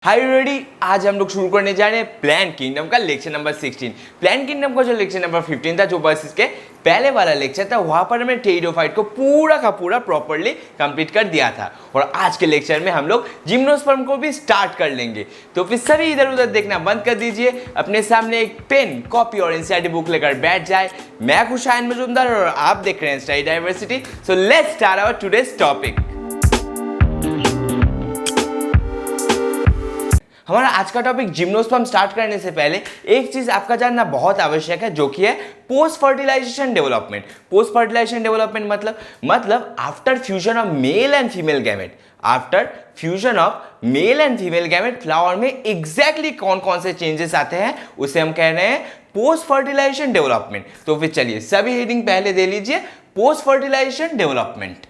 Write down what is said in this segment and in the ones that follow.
हाय ready. आज हम लोग शुरू करने जा रहे हैं प्लान किंगडम का लेक्चर नंबर 16। प्लान किंगडम का जो लेक्चर नंबर 15 था, जो बस इसके पहले वाला लेक्चर था, वहां पर हमने टेरिडोफाइट को पूरा का पूरा प्रॉपर्ली कंप्लीट कर दिया था। और आज के लेक्चर में हम लोग जिम्नोस्पर्म को भी स्टार्ट कर लेंगे। तो फिर सभी इधर उधर देखना बंद कर दीजिए, अपने सामने एक पेन, कॉपी और एनसीईआरटी बुक लेकर बैठ जाए। मैं खुशाइन मजूमदार और आप देख रहे हैं study diversity. So let's start our today's topic. हमारा आज का टॉपिक जिम्नोस्पर्म स्टार्ट करने से पहले एक चीज आपका जानना बहुत आवश्यक है, जो कि है post fertilization development. Post fertilization development मतलब after fusion of male and female gamete. After fusion of male and female gamete flower में एग्जैक्टली कौन कौन से चेंजेस आते हैं, उसे हम कह रहे हैं पोस्ट फर्टिलाइजेशन डेवलपमेंट। तो फिर चलिए सभी हेडिंग पहले दे लीजिए, पोस्ट फर्टिलाइजेशन डेवलपमेंट।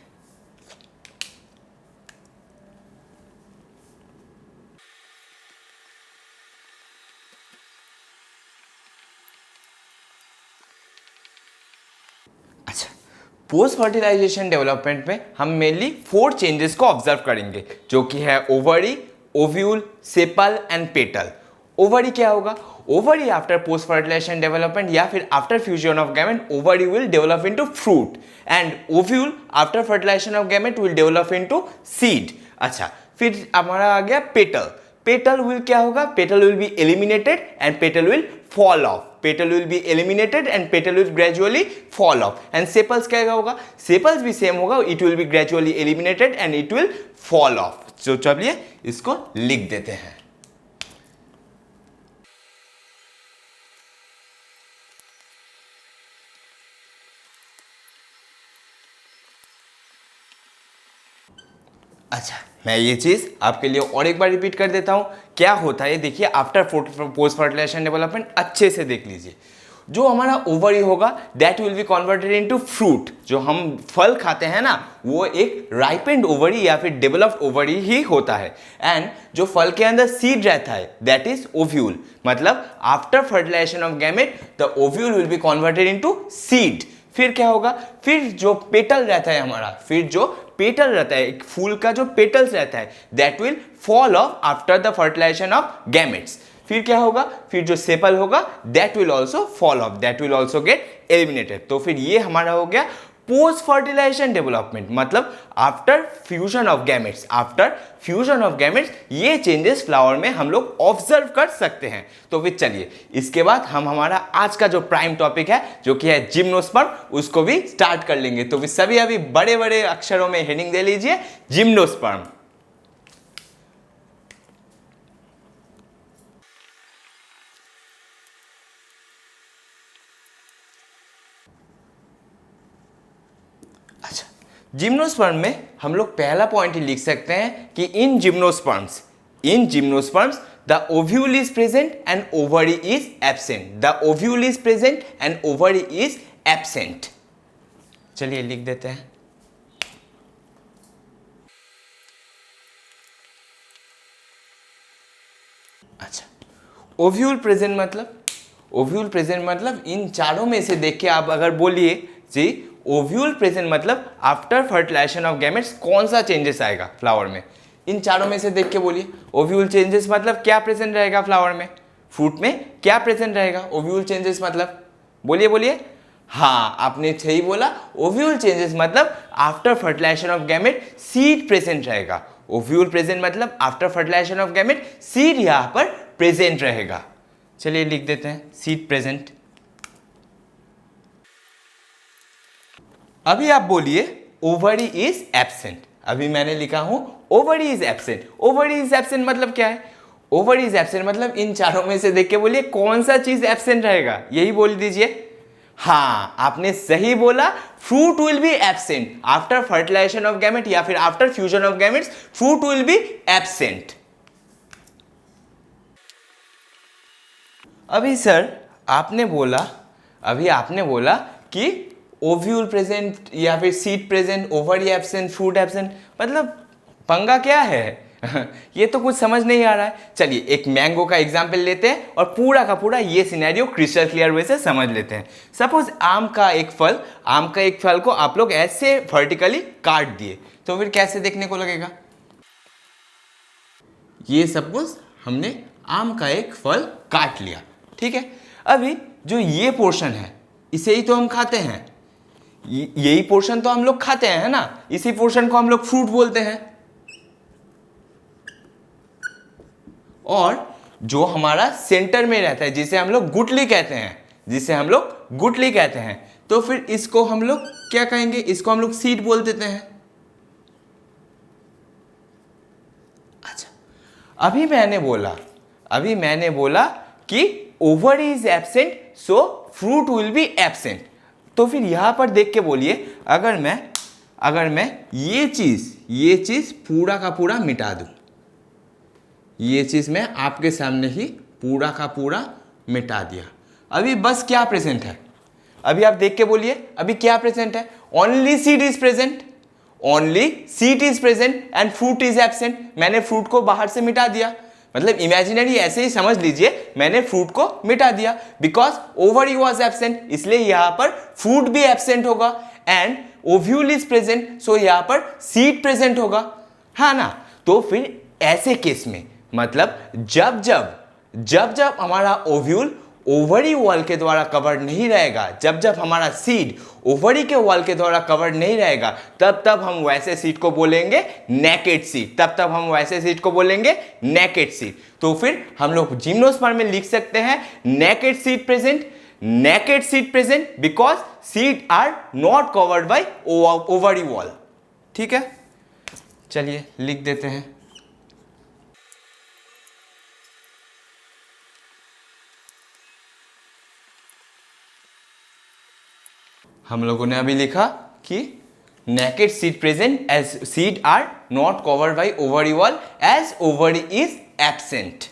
अच्छा, पोस्ट फर्टिलाइजेशन डेवलपमेंट में हम मेनली 4 चेंजेस को ऑब्जर्व करेंगे, जो कि है ovary, ovule, sepal and petal. Ovary क्या होगा? Ovary after post fertilization development या फिर after fusion of gamete, ovary will develop into fruit and ovule after fertilization of gamete will develop into seed. अच्छा, फिर हमारा आ गया पेटल। पेटल विल क्या होगा? Petal will be eliminated and petal will fall off. Petal will be eliminated and petal will gradually fall off. And sepals क्या होगा? Sepals भी same होगा, it will be gradually eliminated and it will fall off. तो चलिए इसको लिख देते हैं। अच्छा, मैं ये चीज़ आपके लिए और एक बार रिपीट कर देता हूँ। क्या होता है देखिए, आफ्टर पोस्ट फर्टिलाइजेशन डेवलपमेंट अच्छे से देख लीजिए। जो हमारा ओवरी होगा that will be converted into fruit. जो हम फल खाते हैं ना, वो एक राइपेंड ओवरी या फिर डेवलप्ड ओवरी ही होता है। एंड जो फल के अंदर सीड रहता है दैट इज ओव्यूल। मतलब after fertilization of gamete the ovule will be converted into seed. फिर क्या होगा? फिर जो पेटल रहता है हमारा, फिर जो पेटल रहता है, एक फूल का जो पेटल्स रहता है, that will fall off after the fertilization of gametes. फिर क्या होगा? फिर जो सेपल होगा that will also fall off, that will also get eliminated. तो फिर ये हमारा हो गया पोस्ट फर्टिलाइजेशन डेवलपमेंट, मतलब after fusion of gametes. After fusion of gametes ये चेंजेस फ्लावर में हम लोग ऑब्जर्व कर सकते हैं। तो फिर चलिए इसके बाद हम हमारा आज का जो प्राइम टॉपिक है, जो कि है जिम्नोस्पर्म, उसको भी स्टार्ट कर लेंगे। तो फिर सभी अभी बड़े बड़े अक्षरों में हेडिंग दे लीजिए, जिम्नोस्पर्म। जिम्नोस्पर्म में हम लोग पहला पॉइंट ही लिख सकते हैं कि इन gymnosperms the ovule is present and ovary is absent. The ovule is present and ovary is absent. चलिए लिख देते हैं। अच्छा, ओव्यूल प्रेजेंट मतलब इन चारों में से देख के आप अगर बोलिए जी, ओव्यूल प्रेजेंट मतलब आफ्टर फर्टिलाइजेशन ऑफ गैमेट्स कौन सा चेंजेस आएगा फ्लावर में, इन चारों में से देख के बोलिए। ओव्यूल चेंजेस मतलब क्या प्रेजेंट रहेगा फ्लावर में, फ्रूट में क्या प्रेजेंट रहेगा? ओव्यूल चेंजेस मतलब बोलिए। हाँ, आपने सही बोला। ओव्यूल चेंजेस मतलब after fertilization of gamete seed present रहेगा। ओव्यूल प्रेजेंट मतलब after fertilization of gamete seed यहां पर प्रेजेंट रहेगा। चलिए लिख देते हैं, सीड प्रेजेंट। अभी आप बोलिए ओवरी इज एब्सेंट। अभी मैंने लिखा हूं ovary is absent. Ovary is absent मतलब क्या है? ओवरी इज एब्सेंट मतलब इन चारों में से देख के बोलिए कौन सा चीज एब्सेंट रहेगा, यही बोल दीजिए। हाँ, आपने सही बोला, fruit will be absent after fertilization of gamete या फिर after fusion of gametes, fruit will be absent. अभी सर आपने बोला कि ओव्यूल प्रेजेंट या फिर seed present, ovary absent, fruit absent, मतलब पंगा क्या है? ये तो कुछ समझ नहीं आ रहा है। चलिए एक मैंगो का एग्जाम्पल लेते हैं और पूरा का पूरा ये सिनेरियो क्रिस्टल क्लियर वे से समझ लेते हैं। सपोज आम का एक फल को आप लोग ऐसे वर्टिकली काट दिए, तो फिर कैसे देखने को लगेगा? ये सपोज हमने आम का एक फल काट लिया, ठीक है। अभी जो ये पोर्शन है इसे ही तो हम खाते हैं, यही पोर्शन तो हम लोग खाते हैं, है ना। इसी पोर्शन को हम लोग फ्रूट बोलते हैं। और जो हमारा सेंटर में रहता है जिसे हम लोग गुठली कहते हैं, जिसे हम लोग गुठली कहते हैं, तो फिर इसको हम लोग क्या कहेंगे, इसको हम लोग सीड बोल देते हैं। अच्छा, अभी मैंने बोला कि ovary is absent so fruit will be absent. तो फिर यहां पर देख के बोलिए, अगर मैं ये चीज पूरा का पूरा मिटा दूं, ये चीज मैं आपके सामने ही पूरा का पूरा मिटा दिया, अभी बस क्या प्रेजेंट है? अभी आप देख के बोलिए, अभी क्या प्रेजेंट है? Only seed is present, only seed is present and fruit is absent. मैंने फ्रूट को बाहर से मिटा दिया, मतलब इमेजिनरी ऐसे ही समझ लीजिए, मैंने फ्रूट को मिटा दिया बिकॉज ओवरी वॉज एब्सेंट, इसलिए यहां पर फ्रूट भी एब्सेंट होगा। एंड ओव्यूल इज प्रेजेंट, सो यहां पर सीड प्रेजेंट होगा, है ना। तो फिर ऐसे केस में मतलब जब जब हमारा ओव्यूल ओवरी वॉल के द्वारा कवर्ड नहीं रहेगा, जब हमारा सीड ओवरी के वॉल के द्वारा कवर्ड नहीं रहेगा, तब हम वैसे सीड को बोलेंगे नेकेड सीड, तब हम वैसे सीड को बोलेंगे नेकेड सीड। तो फिर हम लोग जिम्नोस्पर्म में लिख सकते हैं naked seed present because seed are not covered by ovary wall, ठीक है। चलिए लिख देते हैं। हम लोगों ने अभी लिखा कि naked seed present as seed are not covered by ovary wall as ovary is absent.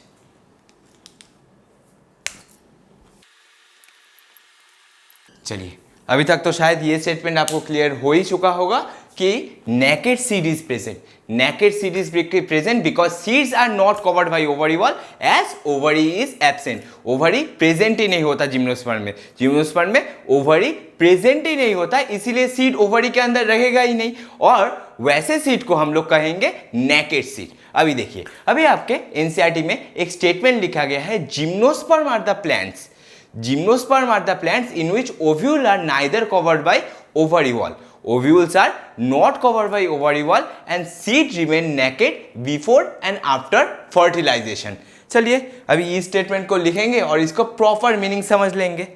चलिए, अभी तक तो शायद ये स्टेटमेंट आपको क्लियर हो ही चुका होगा कि naked seed is present because seeds are not covered by ovary wall as ovary is absent. Ovary present ही नहीं होता जिम्नोस्पर्म में ओवरी प्रेजेंट ही नहीं होता, इसीलिए सीड ओवरी के अंदर रहेगा ही नहीं, और वैसे सीड को हम लोग कहेंगे नेकेड सीड। अभी देखिए, अभी आपके एनसीईआरटी में एक स्टेटमेंट लिखा गया है, gymnosperm are the plants in which ovule are neither covered by ovary wall. Ovules are not covered by ovary wall and seed remain naked before and after fertilization. चलिए अभी इस स्टेटमेंट को लिखेंगे और इसको प्रॉपर मीनिंग समझ लेंगे।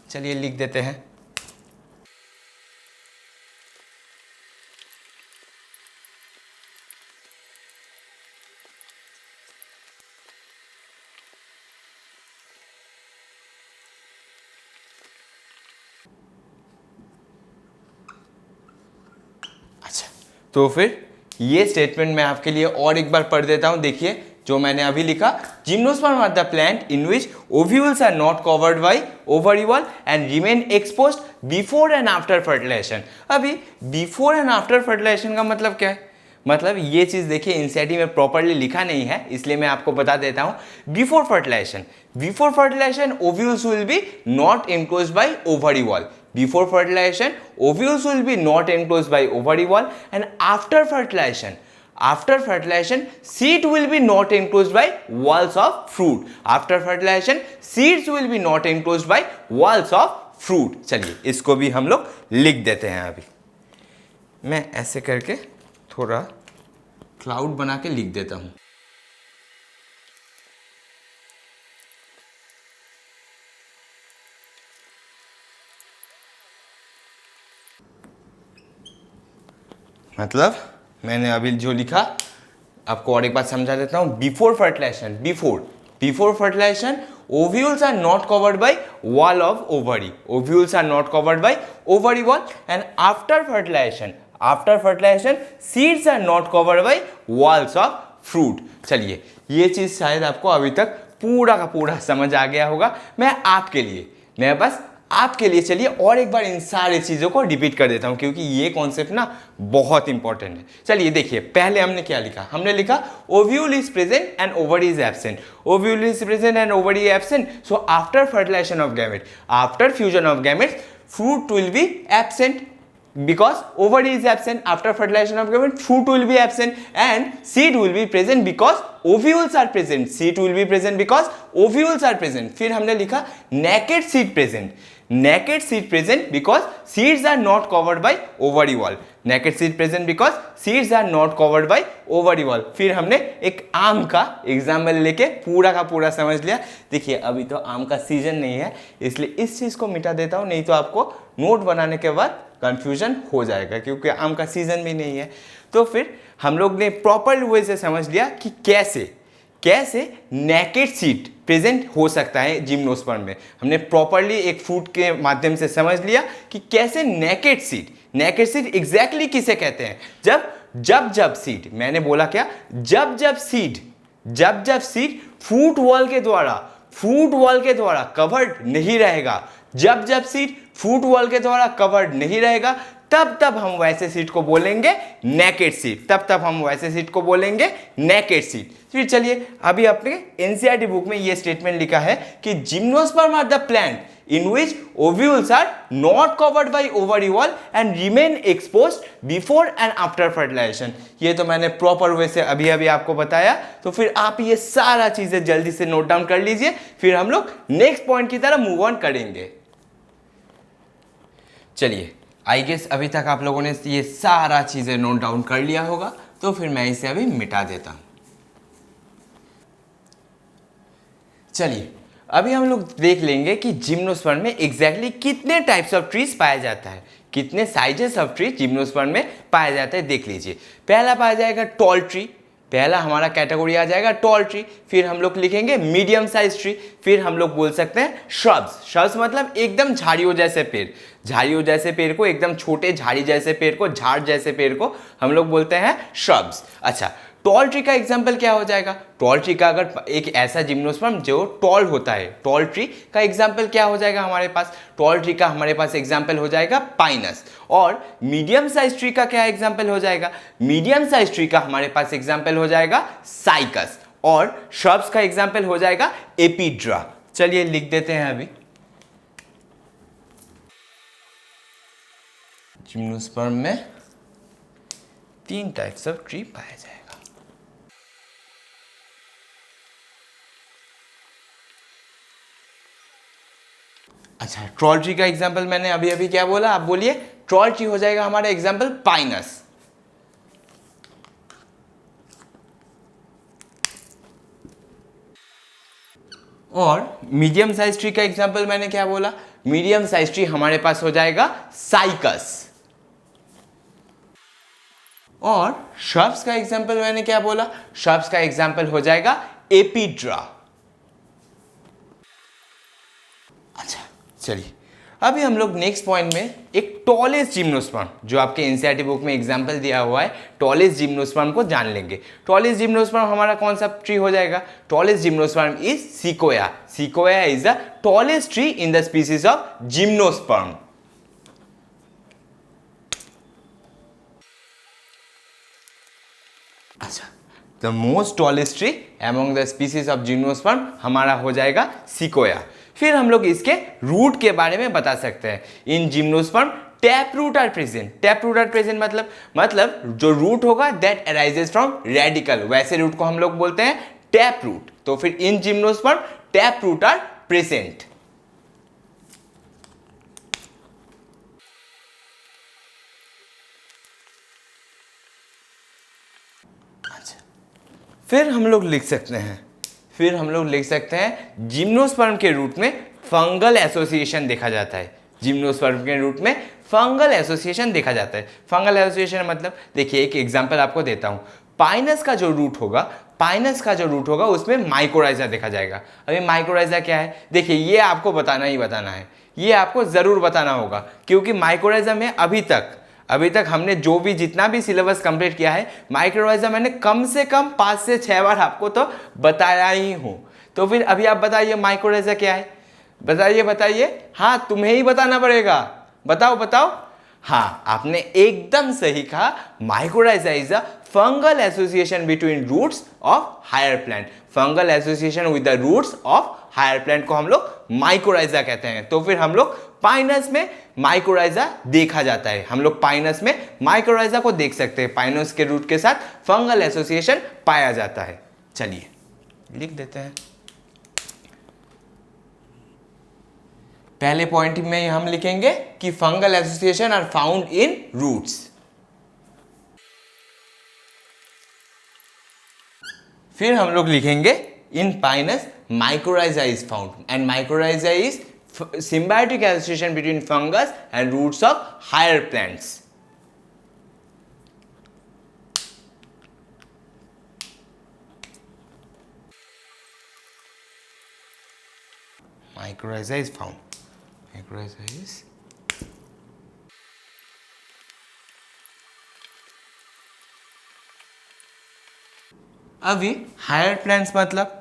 चलिए लिख देते हैं। तो फिर ये स्टेटमेंट मैं आपके लिए और एक बार पढ़ देता हूं। देखिए जो मैंने अभी लिखा, gymnosperm are the plant in which ovules are not covered by ovary wall and remain exposed before and after fertilization. अभी बिफोर एंड आफ्टर फर्टिलाइजेशन का मतलब क्या है? मतलब ये चीज देखिए एनसीईआरटी में प्रॉपर्ली लिखा नहीं है, इसलिए मैं आपको बता देता हूं। Before fertilization ovules will be not enclosed by ovary wall. Before fertilization, ovules will be not enclosed by ovary wall, and after fertilization, seed will be not enclosed by walls of fruit. After fertilization, seeds will be not enclosed by walls of fruit. चलिए इसको भी हम लोग लिख देते हैं। अभी मैं ऐसे करके थोड़ा क्लाउड बना के लिख देता हूँ। मतलब मैंने अभी जो लिखा आपको और एक बात समझा देता हूं। Before fertilization ovules are not covered by wall of ovary, wall, and after fertilization seeds are not covered by walls of fruit. चलिए ये चीज शायद आपको अभी तक पूरा का पूरा समझ आ गया होगा। मैं बस आपके लिए चलिए और एक बार इन सारी चीजों को रिपीट कर देता हूं, क्योंकि ये कॉन्सेप्ट ना बहुत इंपॉर्टेंट है। चलिए देखिए, पहले हमने क्या लिखा? हमने लिखा ovule is present and ovary is absent. Ovule is present and ovary absent, so after fertilization of gamete, after fusion of gametes, fruit will be absent. because ovary is absent after fertilization of gamete, fruit will be absent and seed will be present because ovules are present. Seed will be present because ovules are present. फिर हमने लिखा naked seed present. Naked seed present because seeds are not covered by ovary wall. Naked seed present because seeds are not covered by ovary wall. फिर हमने एक आम का example लेके पूरा का पूरा समझ लिया. देखिए अभी तो आम का सीजन नहीं है, इसलिए इस चीज़ को मिटा देता हूँ, नहीं तो आपको नोट बनाने के बाद कंफ्यूजन हो जाएगा क्योंकि आम का सीजन भी नहीं है. तो फिर हम लोग ने प्रॉपर वे से समझ लिया कि कैसे नेकेड सीड प्रेजेंट हो सकता है जिम्नोस्पर्म में. हमने प्रॉपरली एक फ्रूट के माध्यम से समझ लिया कि कैसे नेकेड सीड एग्जैक्टली किसे कहते हैं. जब सीड, मैंने बोला क्या, जब सीड फ्रूट वॉल के द्वारा कवर्ड नहीं रहेगा, जब सीड फ्रूट वॉल के द्वारा कवर्ड नहीं रहेगा, तब हम वैसे सीड को बोलेंगे नेकेड सीड. फिर चलिए अभी अपने एनसीईआरटी बुक में ये स्टेटमेंट लिखा है कि gymnosperm are the plant in which ovules are not covered by ovary wall and remain exposed before and after fertilization. ये तो मैंने प्रॉपर वे से अभी आपको बताया. तो फिर आप ये सारा चीजें जल्दी से नोट डाउन कर लीजिए, फिर हम लोग नेक्स्ट पॉइंट की तरफ मूव ऑन करेंगे. चलिए आई गेस अभी तक आप लोगों ने ये सारा चीजें नोट डाउन कर लिया होगा, तो फिर मैं इसे अभी मिटा देता हूं. चलिए अभी हम लोग देख लेंगे कि जिम्नोस्पर्म में एग्जैक्टली कितने टाइप्स ऑफ ट्रीज पाया जाता है, कितने साइजेस ऑफ ट्री जिम्नोस्पर्म में पाया जाता है. देख लीजिए, पहला पाया जाएगा टॉल ट्री. पहला हमारा कैटेगरी आ जाएगा टॉल ट्री. फिर हम लोग लिखेंगे मीडियम साइज ट्री. फिर हम लोग बोल सकते हैं श्रब्स मतलब एकदम झाड़ियों जैसे पेड़ को, एकदम छोटे झाड़ी जैसे पेड़ को, झाड़ जैसे पेड़ को हम लोग बोलते हैं श्रब्स. अच्छा, टॉल ट्री का एग्जाम्पल क्या हो जाएगा? टॉल ट्री का अगर एक ऐसा जिम्नोस्पर्म जो टॉल होता है, टॉल ट्री का एग्जाम्पल क्या हो जाएगा हमारे पास? टॉल ट्री का हमारे पास एग्जाम्पल हो जाएगा पाइनस. और मीडियम साइज ट्री का क्या एग्जाम्पल हो जाएगा? मीडियम साइज ट्री का हमारे पास एग्जाम्पल हो जाएगा साइकस. और श्रब्स का एग्जाम्पल हो जाएगा एपिड्रा. चलिए लिख देते हैं अभी. जिम्नोस्पर्म में 3 टाइप्स ऑफ ट्री पाया जाएगा. अच्छा, ट्रॉल ट्री का एग्जाम्पल मैंने अभी क्या बोला, आप बोलिए. ट्रॉल ट्री हो जाएगा हमारा एग्जाम्पल पाइनस. और मीडियम साइज ट्री का एग्जाम्पल मैंने क्या बोला? मीडियम साइज ट्री हमारे पास हो जाएगा साइकस. और श्रब्स का एग्जाम्पल मैंने क्या बोला? श्रब्स का एग्जाम्पल हो जाएगा एपिड्रा. अच्छा चलिए अभी हम लोग नेक्स्ट पॉइंट में एक टॉलेस्ट जिम्नोस्पर्म, जो आपके एनसीईआरटी बुक में एग्जाम्पल दिया हुआ है, टॉलेस्ट जिम्नोस्पर्म को जान लेंगे. टॉलेस्ट जिम्नोस्पर्म हमारा कौन सा ट्री हो जाएगा? Tallest gymnosperm is sequoia. Sequoia is the tallest tree in the species of gymnosperm. अच्छा, the most tallest tree among the species of gymnosperm हमारा हो जाएगा सिकोया. फिर हम लोग इसके रूट के बारे में बता सकते हैं. In gymnosperm tap root are present. Tap root are present मतलब जो रूट होगा दैट अराइजेस फ्रॉम रेडिकल, वैसे रूट को हम लोग बोलते हैं टैप रूट. तो फिर in gymnosperm tap root are present. अच्छा, फिर हम लोग लिख सकते हैं जिम्नोस्पर्म के रूट में फंगल एसोसिएशन देखा जाता है. जिम्नोस्पर्म के रूट में फंगल एसोसिएशन देखा जाता है. फंगल एसोसिएशन मतलब देखिए एक एग्जांपल आपको देता हूं. पाइनस का जो रूट होगा उसमें माइकोराइजा देखा जाएगा. अभी माइकोराइजा क्या है? देखिए ये आपको बताना है, ये आपको जरूर बताना होगा, क्योंकि माइकोराइजा में अभी तक हमने जो भी जितना भी सिलेबस कंप्लीट किया है, माइक्रोराइजा मैंने कम से कम 5 से 6 बार आपको तो बताया ही हूं. तो फिर अभी आप बताइए माइक्रोराइजा क्या है? बताइए. हाँ, तुम्हें ही बताना पड़ेगा. बताओ. हाँ, आपने एकदम सही कहा. Mycorrhiza is a fungal association between roots of higher plant. Fungal association with the roots of higher plant को हम लोग माइकोराइजा कहते हैं। तो फिर हम लोग पाइनस में माइकोराइजा देखा जाता है, हम लोग पाइनस में माइकोराइजा को देख सकते हैं। पाइनस के रूट के साथ फंगल एसोसिएशन पाया जाता है। चलिए लिख देते हैं। पहले पॉइंट में हम लिखेंगे कि fungal association are found in roots. फिर हम लोग लिखेंगे in pinus mycorrhiza is found and mycorrhiza is symbiotic association between fungus and roots of higher plants. Mycorrhiza is found. Mycorrhiza is अभी हायर प्लांट्स मतलब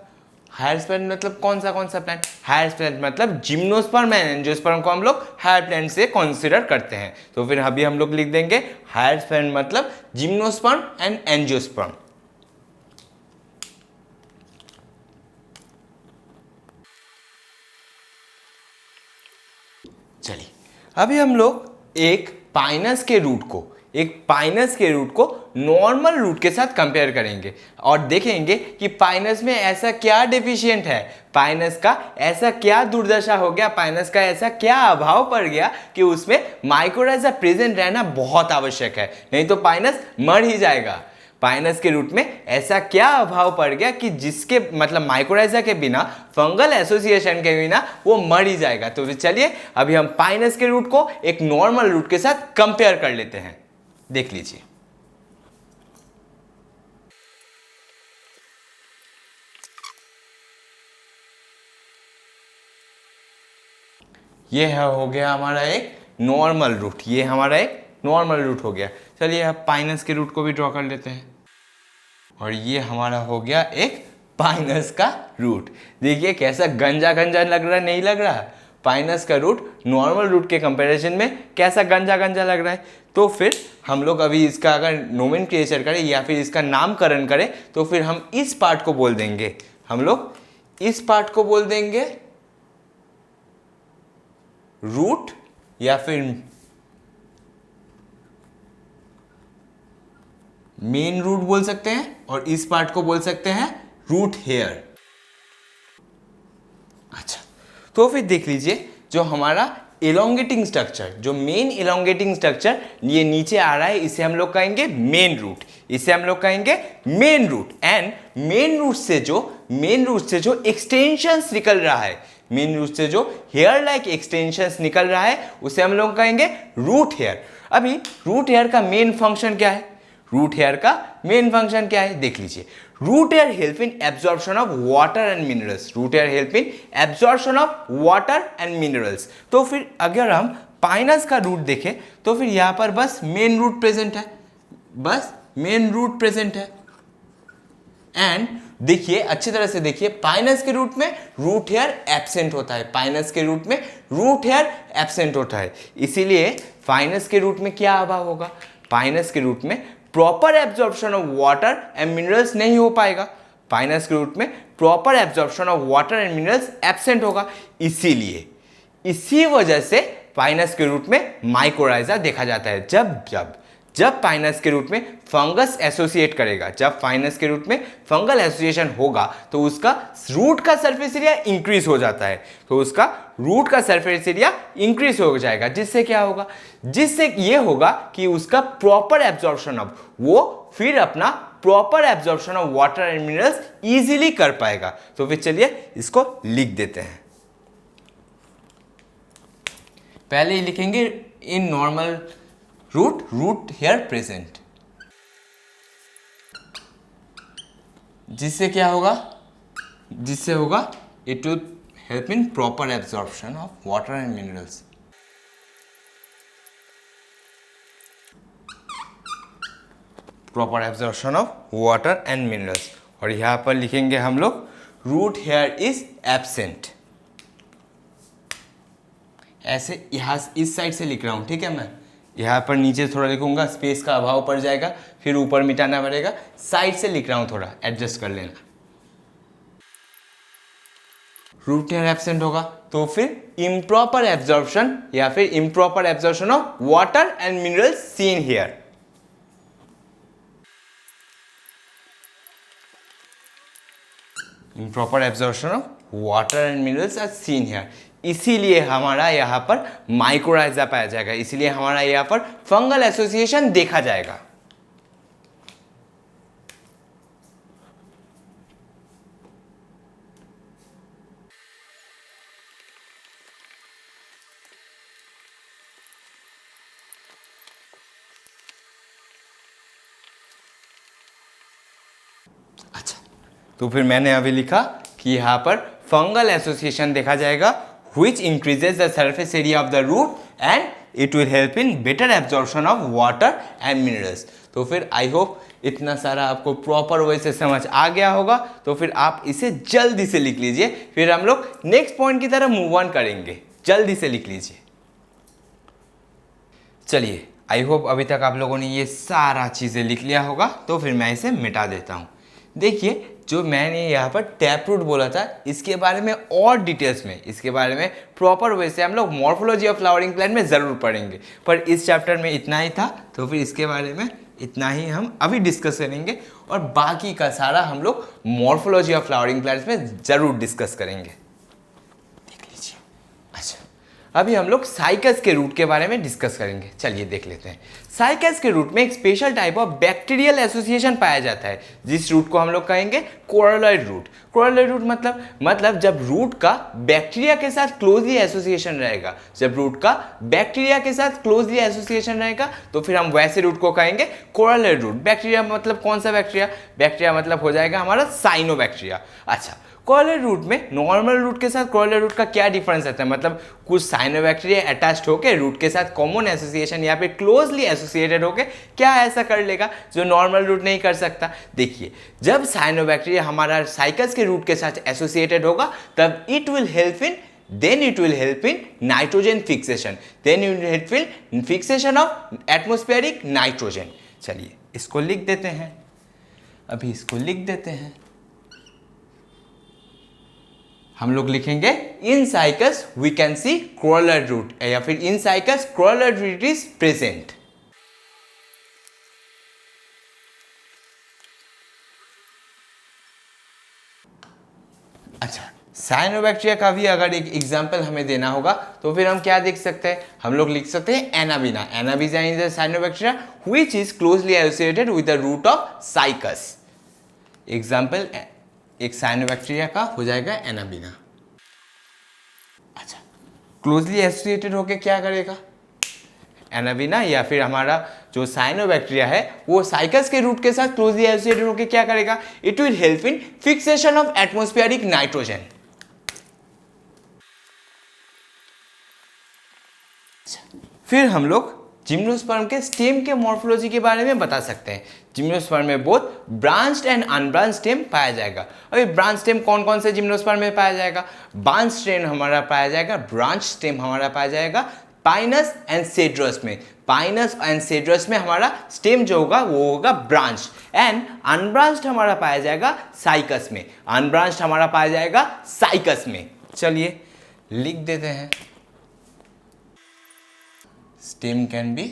हायर प्लांट मतलब कौन सा plant? Higher plant मतलब जिम्नोस्पर्म एंड एंजियोस्पर्म को हम लोग higher plant से कंसीडर करते हैं। तो फिर अभी हम लोग लिख देंगे हायर प्लांट मतलब जिम्नोस्पर्म एंड एंजियोस्पर्म। चलिए अभी हम लोग एक पाइनस के रूट को नॉर्मल रूट के साथ कंपेयर करेंगे और देखेंगे कि पाइनस में ऐसा क्या डेफिशिएंट है, पाइनस का ऐसा क्या दुर्दशा हो गया, पाइनस का ऐसा क्या अभाव पड़ गया कि उसमें माइकोराइजा प्रेजेंट रहना बहुत आवश्यक है, नहीं तो पाइनस मर ही जाएगा। पाइनस के रूट में ऐसा क्या अभाव पड़ गया कि जिसके मतलब माइकोराइजा के बिना, फंगल एसोसिएशन के बिना वो मर ही जाएगा। तो फिर चलिए अभी हम पाइनस के रूट को एक नॉर्मल रूट के साथ कंपेयर कर लेते हैं। देख लीजिए ये हो गया हमारा एक नॉर्मल रूट, ये हमारा एक नॉर्मल रूट हो गया। चलिए अब पाइनस के रूट को भी ड्रॉ कर लेते हैं और ये हमारा हो गया एक पाइनस का रूट। देखिए कैसा गंजा गंजा लग रहा है, नहीं लग रहा? पाइनस का रूट नॉर्मल रूट के कंपैरिजन में कैसा गंजा गंजा लग रहा है। तो फिर हम लोग अभी इसका अगर नोमेनक्लेचर करें या फिर इसका नामकरण करें तो फिर हम इस पार्ट को बोल देंगे, हम लोग इस पार्ट को बोल देंगे रूट या फिर मेन रूट बोल सकते हैं और इस पार्ट को बोल सकते हैं रूट हेयर। अच्छा तो फिर देख लीजिए जो हमारा एलोंगेटिंग स्ट्रक्चर, जो मेन एलोंगेटिंग स्ट्रक्चर ये नीचे आ रहा है, इसे हम लोग कहेंगे मेन रूट, इसे हम लोग कहेंगे main root. And main root से जो एक्सटेंशंस निकल रहा है, मेन रूट से जो हेयर लाइक एक्सटेंशंस निकल रहा है उसे हम लोग कहेंगे रूट हेयर। अभी रूट हेयर का मेन फंक्शन क्या है? रूट हेयर का मेन फंक्शन क्या है देख लीजिए। Root hair help in absorption of water and minerals, root hair help in absorption of water and minerals. तो फिर अगर हम पाइनस का रूट देखें तो फिर यहां पर बस मेन रूट प्रेजेंट है, बस मेन रूट प्रेजेंट है। एंड देखिए अच्छी तरह से देखिए, पाइनस के रूट में रूट हेयर एब्सेंट होता है, पाइनस के रूट में रूट हेयर एब्सेंट होता है। इसीलिए पाइनस के रूट में क्या अभाव होगा? पाइनस के रूट में proper absorption of water and minerals नहीं हो पाएगा, पाइनस के रूट में proper absorption of water and minerals absent होगा। इसीलिए इसी वजह से पाइनस के रूट में माइकोराइजा देखा जाता है। जब पाइनस के रूट में फंगस एसोसिएट करेगा, जब पाइनस के रूट में फंगल एसोसिएशन होगा तो उसका रूट का सरफेस एरिया इंक्रीज हो जाता है, तो उसका रूट का सरफेस एरिया इंक्रीज हो जाएगा। जिससे क्या होगा? जिससे ये होगा कि उसका प्रॉपर एब्जॉर्प्शन ऑफ, वो फिर अपना proper absorption of water and minerals easily कर पाएगा। तो फिर चलिए इसको लिख देते हैं। पहले ही लिखेंगे in normal root hair present, जिससे क्या होगा? जिससे होगा it will help in proper absorption of water and minerals. Proper absorption of water and minerals. और यहां पर लिखेंगे हम लोग रूट हेयर इज एब्सेंट। ऐसे यहां इस साइड से लिख रहा हूं, ठीक है? मैं यहाँ पर नीचे थोड़ा लिखूंगा, स्पेस का अभाव पड़ जाएगा, फिर ऊपर मिटाना पड़ेगा। साइड से लिख रहा हूँ, थोड़ा एडजस्ट कर लेना। रूट हेयर एब्सेंट होगा तो फिर इम्प्रॉपर एब्जॉर्प्शन या फिर improper absorption of water and minerals seen here. Improper absorption of water and minerals are seen here. इसीलिए हमारा यहाँ पर माइक्रोराइजा पाया जाएगा, इसीलिए हमारा यहाँ पर फंगल एसोसिएशन देखा जाएगा। अच्छा, तो फिर मैंने अभी लिखा कि यहाँ पर फंगल एसोसिएशन देखा जाएगा which increases the surface area of the root and it will help in better absorption of water and minerals। तो फिर आई होप इतना सारा आपको प्रॉपर वे से समझ आ गया होगा। तो फिर आप इसे जल्दी से लिख लीजिए, फिर हम लोग नेक्स्ट पॉइंट की तरफ मूव ऑन करेंगे। जल्दी से लिख लीजिए। चलिए, आई होप अभी तक आप लोगों ने ये सारा चीज़ें लिख लिया होगा। तो फिर मैं इसे मिटा देता हूँ। देखिए, जो मैंने यहाँ पर टैप रूट बोला था, इसके बारे में और डिटेल्स में, इसके बारे में प्रॉपर वे से हम लोग मॉर्फोलॉजी ऑफ फ्लावरिंग प्लांट में ज़रूर पढ़ेंगे, पर इस चैप्टर में इतना ही था। तो फिर इसके बारे में इतना ही हम अभी डिस्कस करेंगे और बाकी का सारा हम लोग मॉर्फोलॉजी ऑफ फ्लावरिंग प्लांट्स में ज़रूर डिस्कस करेंगे। देख लीजिए। अच्छा, अभी हम लोग साइकस के रूट के बारे में डिस्कस करेंगे। चलिए देख लेते हैं। साइकस के रूट में एक special type of bacterial association पाया जाता है, जिस रूट को हम लोग कहेंगे कोरोलॉइड रूट। कोरोलॉइड रूट मतलब जब रूट का बैक्टीरिया के साथ क्लोजली एसोसिएशन रहेगा, जब रूट का बैक्टीरिया के साथ क्लोजली एसोसिएशन रहेगा तो फिर हम वैसे रूट को कहेंगे कोरोलॉइड रूट। बैक्टीरिया मतलब कौन सा बैक्टीरिया? बैक्टीरिया मतलब हो जाएगा हमारा साइनोबैक्टीरिया। अच्छा, कोरोलॉइड रूट में नॉर्मल रूट के साथ कोरोलॉइड रूट का क्या डिफरेंस रहता है? मतलब कुछ साइनोबैक्टीरिया अटैच्ड होकर रूट के साथ कॉमन एसोसिएशन या फिर क्लोजली एसोसिएटेड होकर क्या ऐसा कर लेगा जो नॉर्मल रूट नहीं कर सकता। देखिए, जब साइनोबैक्टीरिया हमारा साइकस के रूट के साथ एसोसिएटेड होगा तब it will help in nitrogen fixation, then it will help in fixation of atmospheric nitrogen. चलिए इसको लिख देते हैं, अभी इसको लिख देते हैं। हम लोग लिखेंगे in Cycas we can see coralloid root, या फिर in Cycas coralloid root is present. अच्छा, साइनोबैक्टीरिया का भी अगर एक एग्जांपल हमें देना होगा तो फिर हम क्या देख सकते हैं? हम लोग लिख सकते हैं Anabaena. Anabaena is a cyanobacteria which is closely associated with the root of Cycas. Example एक साइनोबैक्टीरिया का हो जाएगा एनाबीना। अच्छा, क्लोजली एसोसिएटेड होके क्या करेगा एनाबीना, या फिर हमारा जो साइनोबैक्टीरिया है वो साइकस के रूट के साथ क्लोजली एसोसिएटेड होके क्या करेगा? It will help in fixation of atmospheric nitrogen. फिर हम लोग जिम्नोस्पर्म के स्टेम के मॉर्फोलॉजी के बारे में बता सकते हैं। जिम्नोस्पर्म में both branched and unbranched stem पाया जाएगा। अभी ब्रांच स्टेम कौन कौन से जिम्नोस्पर्म में पाया जाएगा? ब्रांच स्टेम हमारा पाया जाएगा, ब्रांच स्टेम हमारा पाया जाएगा पाइनस एंड सेड्रस में। पाइनस एंड सेड्रस में हमारा स्टेम जो होगा वो होगा ब्रांच, एंड अनब्रांच्ड हमारा पाया जाएगा साइकस में। अनब्रांच्ड हमारा पाया जाएगा साइकस में। चलिए लिख देते हैं, stem can be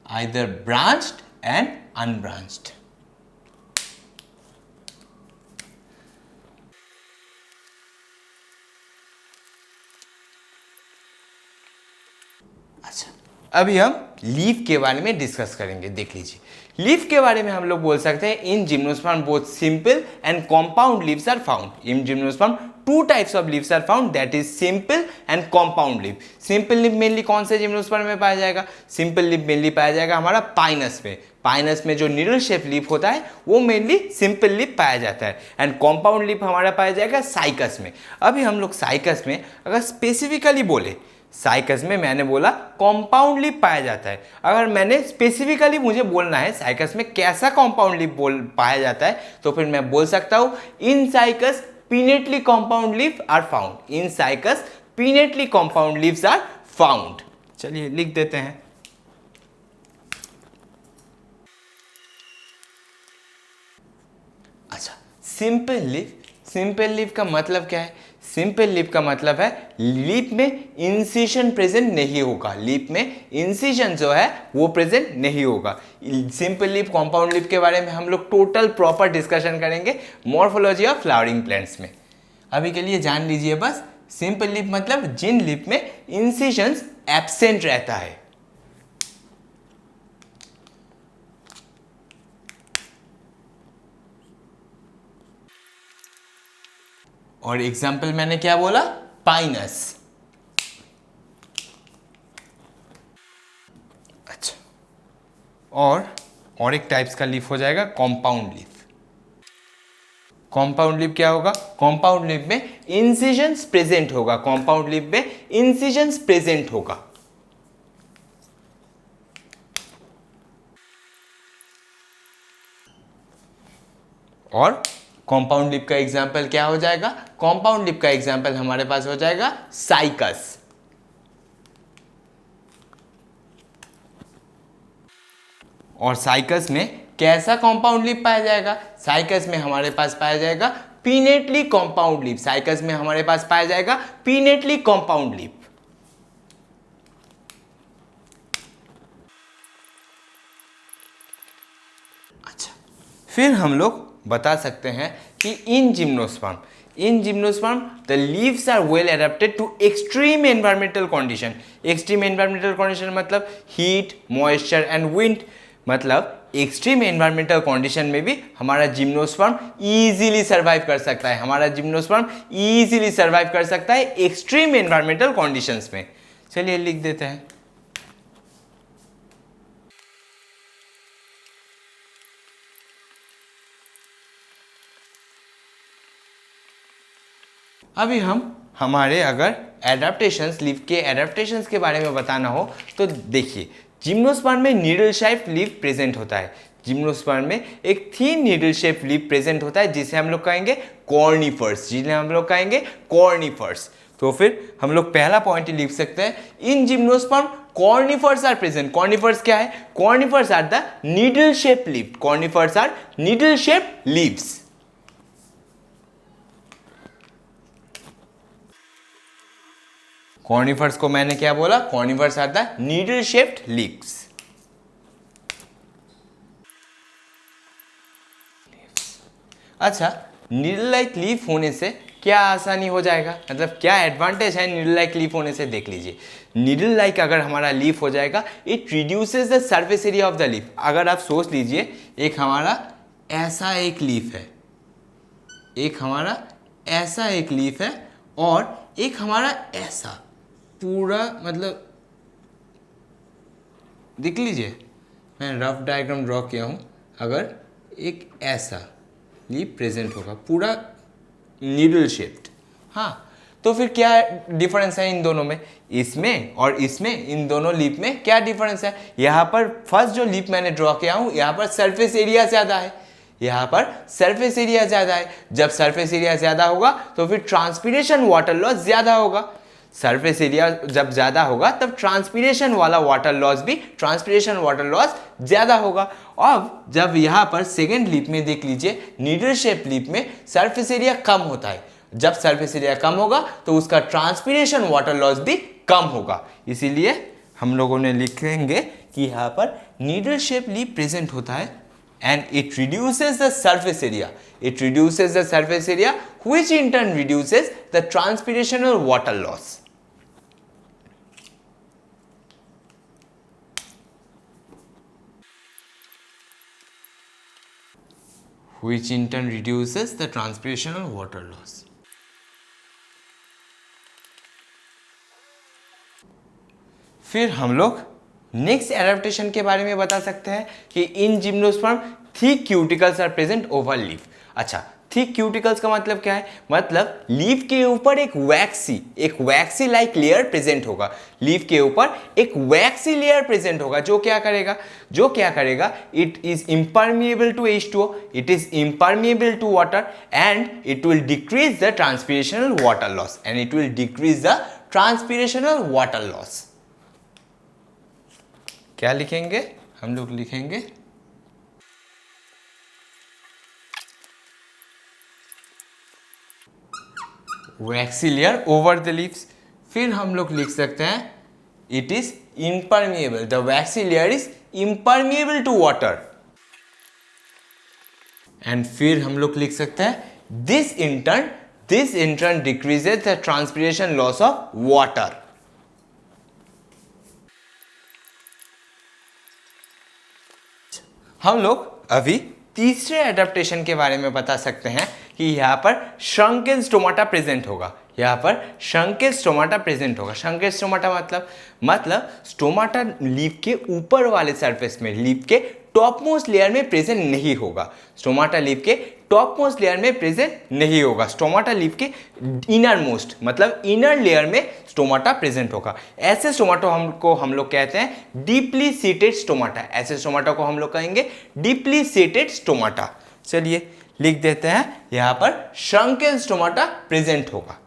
either branched and unbranched। अच्छा, अभी हम लीफ के बारे में डिस्कस करेंगे। देख लीजिए, लीफ के बारे में हम लोग बोल सकते हैं in gymnosperm both simple and compound leaves are found. In gymnosperm two types of leaves are found, that is simple and compound leaf. Simple leaf mainly कौन से जिम्नोस्पर्म में पाया जाएगा? सिंपल लीफ मेनली पाया जाएगा हमारा पाइनस में। Pinus में जो निडल शेप लीफ होता है वो मेनली सिंपल लीफ पाया जाता है, एंड कॉम्पाउंड लीफ हमारा पाया जाएगा साइकस में। अभी हम लोग साइकस में अगर स्पेसिफिकली बोले, साइकस में मैंने बोला कॉम्पाउंड लीफ पाया जाता है। अगर मैंने स्पेसिफिकली मुझे बोलना है साइकस में कैसा कॉम्पाउंड लीफ पाया जाता है तो फिर मैं बोल सकता हूं in Cycas pinnately compound leaf are found. In Cycas pinnately compound leaves are found. चलिए लिख देते हैं। अच्छा, सिंपल लीफ सिंपल लीफ का मतलब क्या है? सिंपल लीफ का मतलब है लीफ में इंसिजन प्रेजेंट नहीं होगा, लीफ में इंसिजन जो है वो प्रेजेंट नहीं होगा। सिंपल लीफ, कॉम्पाउंड लीफ के बारे में हम लोग टोटल प्रॉपर डिस्कशन करेंगे मॉर्फोलॉजी ऑफ फ्लावरिंग प्लांट्स में। अभी के लिए जान लीजिए बस, सिंपल लीफ मतलब जिन लीफ में इंसिजन एब्सेंट रहता है। और एग्जाम्पल मैंने क्या बोला? पाइनस। अच्छा, और एक टाइप्स का लीफ हो जाएगा कॉम्पाउंड लीफ। कॉम्पाउंड लीफ क्या होगा? कॉम्पाउंड लीफ में इंसिजन्स प्रेजेंट होगा, कॉम्पाउंड लीफ में इंसिजन्स प्रेजेंट होगा। और कॉम्पाउंड लीफ का एग्जाम्पल क्या हो जाएगा? कॉम्पाउंड लीफ का एग्जाम्पल हमारे पास हो जाएगा साइकस। और साइकस में कैसा कॉम्पाउंड लीफ पाया जाएगा? साइकस में हमारे पास पाया जाएगा पिनेटली कॉम्पाउंड लीफ। साइकस में हमारे पास पाया जाएगा पिनेटली कॉम्पाउंड लीफ। अच्छा, फिर हम लोग बता सकते हैं कि in gymnosperm the leaves are well adapted to extreme environmental condition. Extreme environmental condition मतलब हीट, मॉइस्चर एंड विंड। मतलब एक्सट्रीम एनवायरमेंटल कंडीशन में भी हमारा जिम्नोस्पर्म इजीली सर्वाइव कर सकता है। हमारा जिम्नोस्पर्म इजीली सर्वाइव कर सकता है एक्सट्रीम एनवायरमेंटल कंडीशंस में। चलिए लिख देते हैं। अभी हमारे अगर एडाप्टेशंस, लीफ के एडाप्टेशंस के बारे में बताना हो तो देखिए, जिम्नोस्पर्म में नीडल शेप लीफ प्रेजेंट होता है। जिम्नोस्पर्म में एक थीन नीडल शेप लीफ प्रेजेंट होता है जिसे हम लोग कहेंगे कॉर्निफर्स, जिन्हें हम लोग कहेंगे कॉर्निफर्स। तो फिर हम लोग पहला पॉइंट लिख सकते हैं, in gymnosperm conifers are present. Conifers क्या है? Conifers are the needle shape leaf. Conifers are needle shape leaves. Conifers को मैंने क्या बोला? Conifers are the needle shaped leaves. अच्छा, नीडल लाइक लीफ होने से क्या आसानी हो जाएगा? मतलब क्या एडवांटेज है नीडल लाइक लीफ होने से? देख लीजिए, नीडल लाइक अगर हमारा लीफ हो जाएगा, it reduces the surface area of the leaf. अगर आप सोच लीजिए, एक हमारा ऐसा एक लीफ है, एक हमारा ऐसा एक लीफ है, और एक हमारा ऐसा पूरा, मतलब देख लीजिए, मैं रफ डायग्राम ड्रॉ किया हूँ। अगर एक ऐसा लीफ प्रेजेंट होगा पूरा नीडल शेप्ड, हाँ, तो फिर क्या डिफरेंस है इन दोनों में? इसमें और इसमें, इन दोनों लीफ में क्या डिफरेंस है? यहाँ पर फर्स्ट जो लीफ मैंने ड्रॉ किया हूँ, यहाँ पर सरफेस एरिया ज़्यादा है, यहाँ पर सरफेस एरिया ज़्यादा है। जब सरफेस एरिया ज़्यादा होगा तो फिर ट्रांसपीरेशन वाटर लॉस ज़्यादा होगा। सरफेस एरिया जब ज़्यादा होगा तब ट्रांसपीरेशन वाला वाटर लॉस भी, ट्रांसपीरेशन वाटर लॉस ज़्यादा होगा। अब जब यहाँ पर सेकेंड लीफ में देख लीजिए, नीडल शेप लीफ में सरफेस एरिया कम होता है। जब सरफेस एरिया कम होगा तो उसका ट्रांसपीरेशन वाटर लॉस भी कम होगा। इसीलिए हम लोगों ने लिखेंगे कि यहाँ पर नीडल शेप लीफ प्रेजेंट होता है and it reduces the surface area. It reduces the surface area, which in turn reduces the transpirational water loss. Which in turn reduces the transpirational water loss. फिर हम लोग next adaptation के बारे में बता सकते हैं कि in gymnosperm thick cuticles are present over leaf. अच्छा, थिक क्यूटिकल्स का मतलब क्या है? मतलब लीफ के ऊपर एक वैक्सी लाइक लेयर प्रेजेंट होगा। लीफ के ऊपर एक वैक्सी लेयर प्रेजेंट होगा जो क्या करेगा, it is impermeable to H2O, it is impermeable to water, and it will decrease the transpirational water loss. क्या लिखेंगे? हम लोग लिखेंगे waxy layer over the leaves. फिर हम लोग लिख सकते हैं it is impermeable, the waxy layer is impermeable to water. And फिर हम लोग लिख सकते हैं this in turn decreases the transpiration loss of water. हम लोग अभी तीसरे एडेप्टेशन के बारे में बता सकते हैं कि यहाँ पर श्रंकेन स्टोमाटा प्रेजेंट होगा। यहाँ पर श्रंकेन स्टोमाटा प्रेजेंट होगा। श्रंकेन स्टोमाटा मतलब स्टोमाटा लीफ के ऊपर वाले सरफेस में, लीफ के टॉप मोस्ट लेयर में प्रेजेंट नहीं होगा। स्टोमाटा लीफ के टॉप मोस्ट लेयर में प्रेजेंट नहीं होगा। स्टोमाटा लीफ के इनर मोस्ट मतलब इनर लेयर में स्टोमाटा प्रेजेंट होगा। ऐसे स्टोमाटा को हम लोग कहते हैं डीपली सीटेड स्टोमाटा। ऐसे स्टोमाटा को हम लोग कहेंगे डीपली सीटेड स्टोमाटा। चलिए लिख देते हैं यहां पर श्रंकेन स्टोमाटा प्रेजेंट होगा।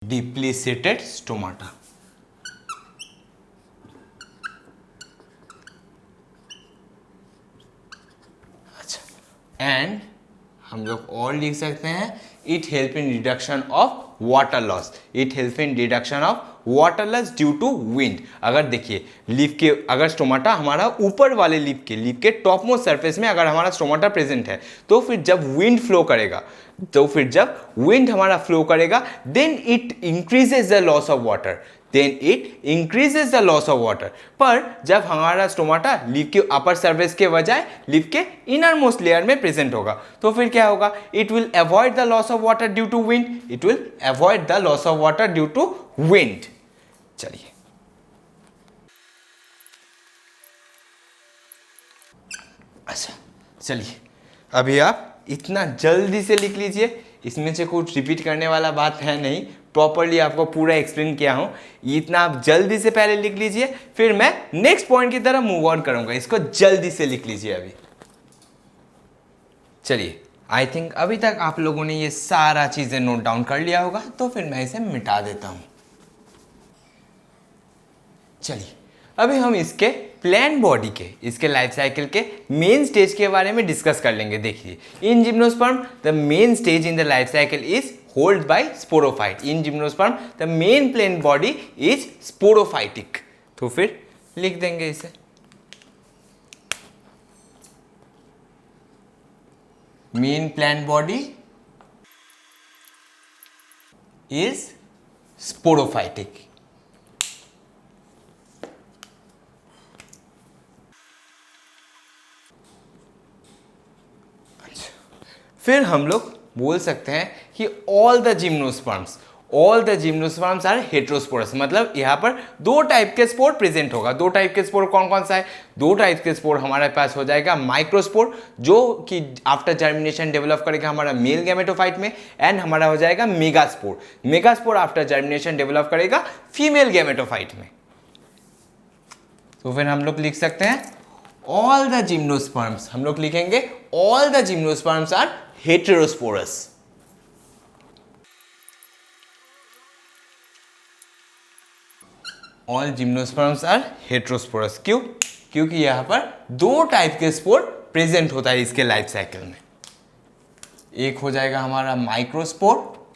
Deeply seated stomata. अच्छा, एंड हम लोग और लिख सकते हैं it help in reduction of water loss. It help in reduction of water loss due to wind. अगर देखिए लीफ के अगर स्टोमाटा हमारा ऊपर वाले लीफ के टॉप मोस्ट सरफेस में अगर हमारा स्टोमाटा प्रेजेंट है, तो फिर जब विंड फ्लो करेगा then it increases the loss of water. पर जब हमारा स्टोमाटा लीफ के अपर सरफेस के बजाय लीफ के इनर मोस्ट लेयर में प्रेजेंट होगा, तो फिर क्या होगा? It will avoid the loss of water due to wind. चलिए अच्छा, चलिए अभी आप इतना जल्दी से लिख लीजिए, इसमें से कुछ रिपीट करने वाला बात है नहीं, प्रॉपरली आपको पूरा एक्सप्लेन किया हूं। इतना आप जल्दी से पहले लिख लीजिए, फिर मैं नेक्स्ट पॉइंट की तरफ मूव ऑन करूंगा। इसको जल्दी से लिख लीजिए अभी। चलिए, आई थिंक अभी तक आप लोगों ने ये सारा चीजें नोट डाउन कर लिया होगा, तो फिर मैं इसे मिटा देता हूं। चलिए अभी हम इसके प्लांट बॉडी के, इसके लाइफ साइकिल के मेन स्टेज के बारे में डिस्कस कर लेंगे। देखिए, in gymnosperm the main stage in the life cycle is hold by sporophyte. In gymnosperm the main plant body is sporophytic. तो फिर लिख देंगे इसे, main plant body is sporophytic. फिर हम लोग बोल सकते हैं कि all the gymnosperms are heterosporous. मतलब यहाँ पर दो टाइप के स्पोर प्रेजेंट होगा। दो टाइप के स्पोर कौन कौन सा है? दो टाइप के स्पोर हमारे पास हो जाएगा माइक्रोस्पोर, जो कि आफ्टर जर्मिनेशन डेवलप करेगा हमारा मेल गैमेटोफाइट में, एंड हमारा हो जाएगा मेगास्पोर आफ्टर जर्मिनेशन डेवलप करेगा फीमेल गैमेटोफाइट में। तो फिर हम लोग लिख सकते हैं ऑल द जिम्नोस्पर्म्स, हम लोग लिखेंगे all the gymnosperms are heterosporous. All gymnosperms are heterosporous. क्यों? क्योंकि यहां पर दो टाइप के स्पोर प्रेजेंट होता है इसके लाइफ साइकिल में। एक हो जाएगा हमारा माइक्रोस्पोर,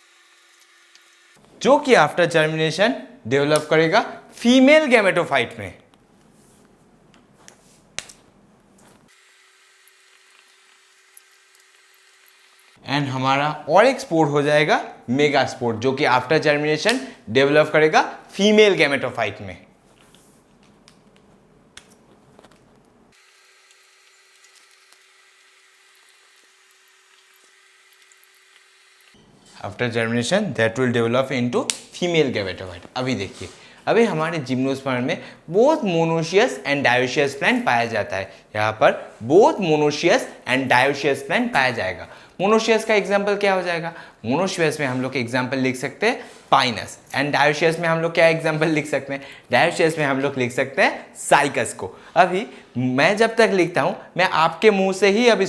जो कि आफ्टर जर्मिनेशन डेवलप करेगा फीमेल गैमेटोफाइट में, एंड हमारा और एक स्पोर हो जाएगा मेगास्पोर, जो कि आफ्टर जर्मिनेशन डेवलप करेगा फीमेल गैमेटोफाइट में। After germination that will develop into female gametophyte. अभी देखिए, अभी हमारे जिम्नोस्पर्म में both monoecious and dioecious plant पाया जाता है। यहाँ पर both monoecious and dioecious plant पाया जाएगा। मोनोशियस का एग्जाम्पल क्या हो जाएगा? मोनोशियस में हम लोग एग्जाम्पल लिख सकते हैं पाइनस, एंड डायोशियस में हम लोग क्या एग्जाम्पल लिख सकते हैं? डायोशियस में हम लोग लिख सकते हैं साइकस को। अभी मैं जब तक लिखता हूँ, मैं आपके मुंह से ही अभी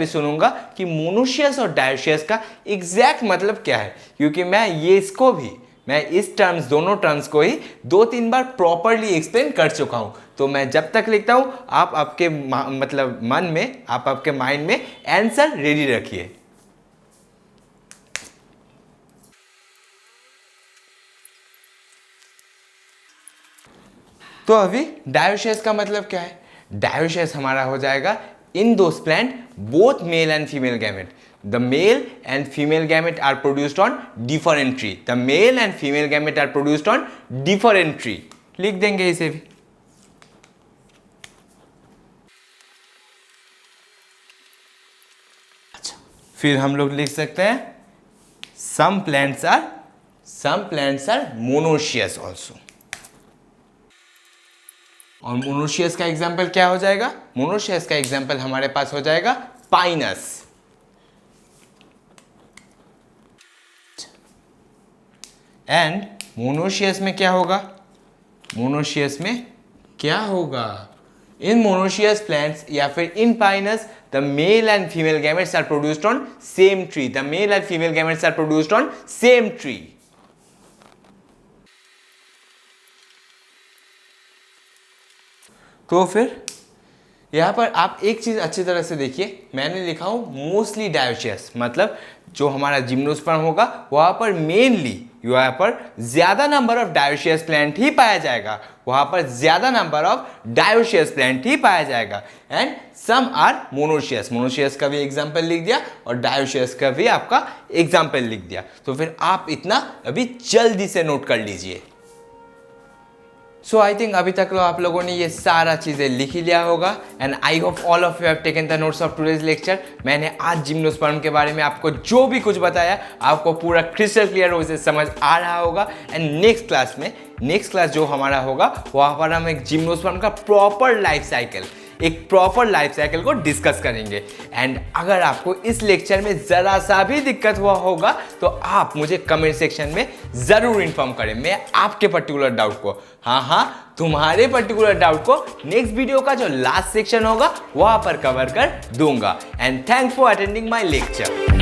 सुनूंगा कि मोनोशियस और डायोशियस का एग्जैक्ट मतलब क्या है, क्योंकि मैं ये इसको भी मैं इस टर्म्स, दोनों टर्म्स को ही 2-3 बार प्रॉपरली एक्सप्लेन कर चुका हूं। तो मैं जब तक लिखता हूं, आप आपके मतलब मन में, आप आपके माइंड में आंसर रेडी रखिए। तो अभी डायोसियस का मतलब क्या है? डायोसियस हमारा हो जाएगा in those plant both male and female gamete. The male and female gamete are produced on different tree. The male and female gamete are produced on different tree. लिख देंगे इसे भी। अच्छा, फिर हम लोग लिख सकते हैं some plants are monoecious also. और मोनोशियस का एग्जाम्पल क्या हो जाएगा? मोनोशियस का एग्जाम्पल हमारे पास हो जाएगा पाइनस। एंड मोनोशियस में क्या होगा? मोनोशियस में क्या होगा? इन मोनोशियस प्लांट्स या फिर in pinus, the male and female gametes are produced on same tree. The male and female gametes are produced on same tree. तो फिर यहां पर आप एक चीज अच्छी तरह से देखिए, मैंने लिखा हूं मोस्टली डायोसियस, मतलब जो हमारा जिम्नोस्पर्म होगा वहां पर मेनली, यहाँ पर ज्यादा नंबर ऑफ डायोसियस प्लांट ही पाया जाएगा, वहां पर ज्यादा नंबर ऑफ डायोसियस प्लांट ही पाया जाएगा। And some are monoecious. Monoecious का भी एग्जांपल लिख दिया और डायोसियस का भी आपका एग्जांपल लिख दिया। तो फिर आप इतना अभी जल्दी से नोट कर लीजिए। सो आई थिंक अभी तक आप लोगों ने ये सारा चीज़ें लिख ही लिया होगा। And I hope all of you have taken the notes of today's lecture. मैंने आज जिम्नोस्पर्म के बारे में आपको जो भी कुछ बताया, आपको पूरा क्रिस्टल क्लियर उसे समझ आ रहा होगा। एंड नेक्स्ट क्लास जो हमारा होगा वहाँ पर हम एक जिम्नोस्पर्म का प्रॉपर लाइफ साइकिल को डिस्कस करेंगे। एंड अगर आपको इस लेक्चर में ज़रा सा भी दिक्कत हुआ होगा तो आप मुझे कमेंट सेक्शन में ज़रूर इन्फॉर्म करें। मैं आपके पर्टिकुलर डाउट को, हाँ तुम्हारे पर्टिकुलर डाउट को नेक्स्ट वीडियो का जो लास्ट सेक्शन होगा वहां पर कवर कर दूंगा। And thanks for attending my lecture.